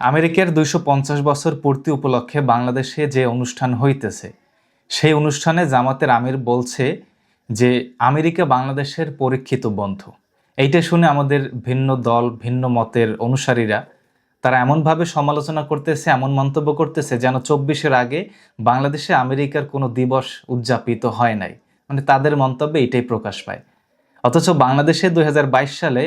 আমেরিকার ২৫০ বছর পূর্তি উপলক্ষে বাংলাদেশে যে অনুষ্ঠান হইতেছে, সেই অনুষ্ঠানে জামাতের আমির বলছে যে আমেরিকা বাংলাদেশের পরীক্ষিত বন্ধু। এইটা শুনে আমাদের ভিন্ন দল, ভিন্ন মতের অনুসারীরা তারা এমনভাবে সমালোচনা করতেছে, এমন মন্তব্য করতেছে যেন ২৪-এর আগে বাংলাদেশে আমেরিকার কোনো দিবস উদযাপিত হয় নাই। মানে তাদের মন্তব্যে এটাই প্রকাশ পায়। অথচ বাংলাদেশে ২০২২ সালে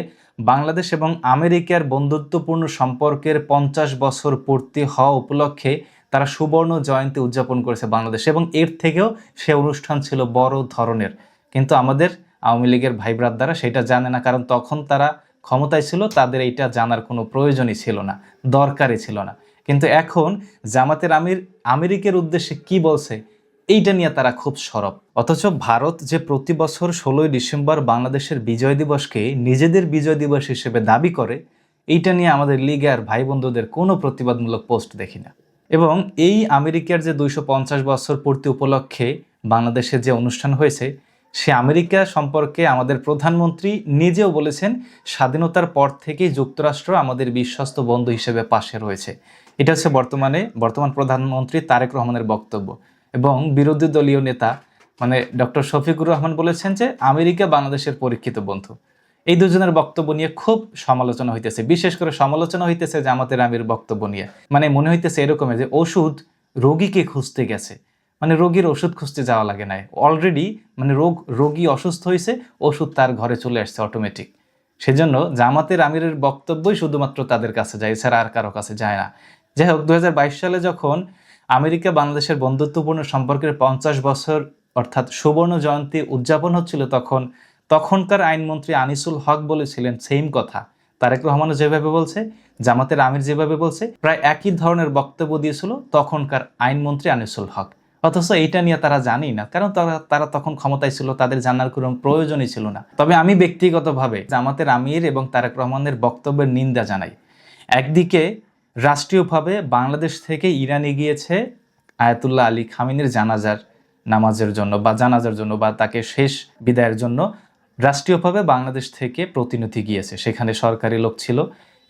বাংলাদেশ এবং আমেরিকার বন্ধুত্বপূর্ণ সম্পর্কের ৫০ বছর পূর্তি হওয়া উপলক্ষে তারা সুবর্ণ জয়ন্তী উদযাপন করেছে বাংলাদেশ, এবং এর থেকেও সে অনুষ্ঠান ছিল বড় ধরনের। কিন্তু আমাদের আওয়ামী লীগের ভাই ব্রাদাররা সেটা জানে না, কারণ তখন তারা ক্ষমতায় ছিল, তাদের এইটা জানার কোনো প্রয়োজনই ছিল না, দরকারই ছিল না। কিন্তু এখন জামাতের আমির আমেরিকার উদ্দেশ্যে কি বলছে এইটা নিয়ে তারা খুব সরব। অথচ ভারত যে প্রতি বছর ১৬ই ডিসেম্বর বাংলাদেশের বিজয় দিবসকে নিজেদের বিজয় দিবস হিসেবে দাবি করে, এইটা নিয়ে আমাদের লীগে আর ভাই বন্ধুদের কোনো প্রতিবাদমূলক পোস্ট দেখি না। এবং এই আমেরিকার যে ২৫০ বছর পূর্তি উপলক্ষে বাংলাদেশে যে অনুষ্ঠান হয়েছে, সে আমেরিকা সম্পর্কে আমাদের প্রধানমন্ত্রী নিজেও বলেছেন স্বাধীনতার পর থেকেই যুক্তরাষ্ট্র আমাদের বিশ্বস্ত বন্ধু হিসেবে পাশে রয়েছে। এটা হচ্ছে বর্তমান প্রধানমন্ত্রী তারেক রহমানের বক্তব্য। এবং বিরোধী দলীয় নেতা মানে ডক্টর শফিকুর রহমান বলেছেন যে আমেরিকা বাংলাদেশের পরীক্ষিত বন্ধু। এই দুজনের বক্তব্য নিয়ে খুব সমালোচনা হইতেছে, বিশেষ করে সমালোচনা হইতেছে জামাতের আমির বক্তব্য নিয়ে। মানে মনে হইতেছে এরকমের যে ওষুধ রোগীকে খুঁজতে গেছে, মানে রোগীর ওষুধ খুঁজতে যাওয়া লাগে না, অলরেডি মানে রোগী অসুস্থ হয়েছে, ওষুধ তার ঘরে চলে আসছে অটোমেটিক। সেজন্য জামাতের আমিরের বক্তব্যই শুধুমাত্র তাদের কাছে যায়, এছাড়া আর কারো কাছে যায় না। যাই হোক, ২০২২ সালে যখন আমেরিকা বাংলাদেশের বন্ধুত্বপূর্ণ সম্পর্কের ৫০ বছর অর্থাৎ সুবর্ণ জয়ন্তী উদযাপন হচ্ছিল, তখনকার আইনমন্ত্রী আনিসুল হক বলেছিলেন সেম কথা। তারেক রহমানও যেভাবে বলছে, জামাতের আমির যেভাবে বলছে, প্রায় একই ধরনের বক্তব্য দিয়েছিল তখনকার আইনমন্ত্রী আনিসুল হক। অথচ এইটা নিয়ে তারা জানি না, কারণ তারা তখন ক্ষমতায় ছিল, তাদের জানার কোনো প্রয়োজনই ছিল না। তবে আমি ব্যক্তিগতভাবে জামাতের আমির এবং তারেক রহমানের বক্তব্যের নিন্দা জানাই। একদিকে রাষ্ট্রীয়ভাবে বাংলাদেশ থেকে ইরানে গিয়েছে আয়াতুল্লাহ আলী খামেনির নামাজের জন্য বা তাকে শেষ বিদায়ের জন্য রাষ্ট্রীয়ভাবে বাংলাদেশ থেকে প্রতিনিধি গিয়েছে। সেখানে সরকারি লোক ছিল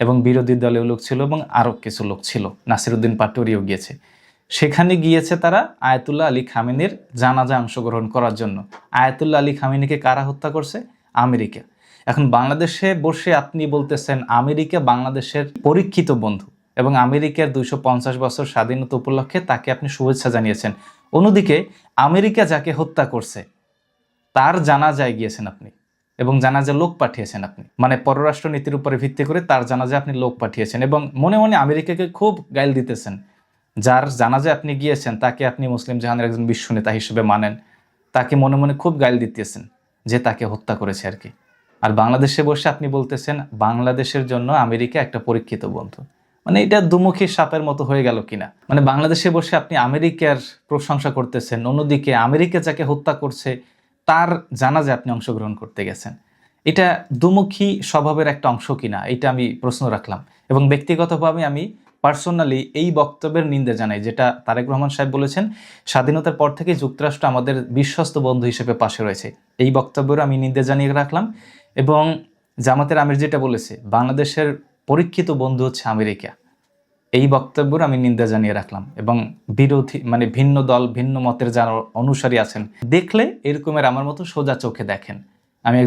এবং বিরোধী দলীয় লোক ছিল এবং আরও কিছু লোক ছিল, নাসিরউদ্দিন পাটোয়ারিও গিয়েছে। সেখানে গিয়েছে তারা আয়াতুল্লাহ আলী খামেনির জানাজা অংশগ্রহণ করার জন্য। আয়াতুল্লাহ আলী খামেনিকে কারা হত্যা করছে? আমেরিকা। এখন বাংলাদেশে বসে আপনি বলতেছেন আমেরিকা বাংলাদেশের পরীক্ষিত বন্ধু, এবং আমেরিকার ২৫০ বছর স্বাধীনতা উপলক্ষে তাকে আপনি শুভেচ্ছা জানিয়েছেন। অন্যদিকে আমেরিকা যাকে হত্যা করছে তার জানাজায় গিয়েছেন আপনি, এবং জানাজা লোক পাঠিয়েছেন আপনি, মানে পররাষ্ট্র নীতির উপরে ভিত্তি করে তার জানাজা আপনি লোক পাঠিয়েছেন, এবং মনে মনে আমেরিকাকে খুব গাইল দিতেছেন। যার জানাজায় আপনি গিয়েছেন তাকে আপনি মুসলিম জাহানের একজন বিশ্ব নেতা হিসেবে মানেন, তাকে মনে মনে খুব গাইল দিতেছেন যে তাকে হত্যা করেছে আর কি। আর বাংলাদেশে বসে আপনি বলতেছেন বাংলাদেশের জন্য আমেরিকা একটা পরীক্ষিত বন্ধু। মানে এটা দুমুখী সাপের মতো হয়ে গেল কিনা। মানে বাংলাদেশে বসে আপনি আমেরিকার প্রশংসা করতেছেন, অন্যদিকে আমেরিকা যাকে হত্যা করছে তার জানাজায় আপনি অংশগ্রহণ করতে গেছেন। এটা দুমুখী স্বভাবের একটা অংশ কিনা, এটা আমি প্রশ্ন রাখলাম। এবং ব্যক্তিগতভাবে আমি পার্সোনালি এই বক্তব্যের নিন্দা জানাই, যেটা তারেক রহমান সাহেব বলেছেন স্বাধীনতার পর থেকে যুক্তরাষ্ট্র আমাদের বিশ্বস্ত বন্ধু হিসেবে পাশে রয়েছে। এই বক্তব্যের আমি নিন্দা জানিয়ে রাখলাম। এবং জামাতের আমির যেটা বলেছে বাংলাদেশের পরীক্ষিত বন্ধু হচ্ছে আমেরিকা, এই বক্তব্যের আমি নিন্দা জানিয়ে রাখলাম। এবং বিরোধী মানে ভিন্ন দল, ভিন্ন মতের যারা অনুসারী আছেন, দেখলে এরকমের আমার মতো সোজা চোখে দেখেন। আমি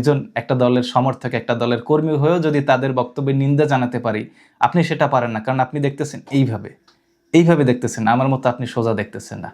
একটা দলের সমর্থক, একটা দলের কর্মী হয়েও যদি তাদের বক্তব্যের নিন্দা জানাতে পারি, আপনি সেটা পারেন না, কারণ আপনি দেখতেছেন এইভাবে দেখতেছেন, আমার মতো আপনি সোজা দেখতেছেন না।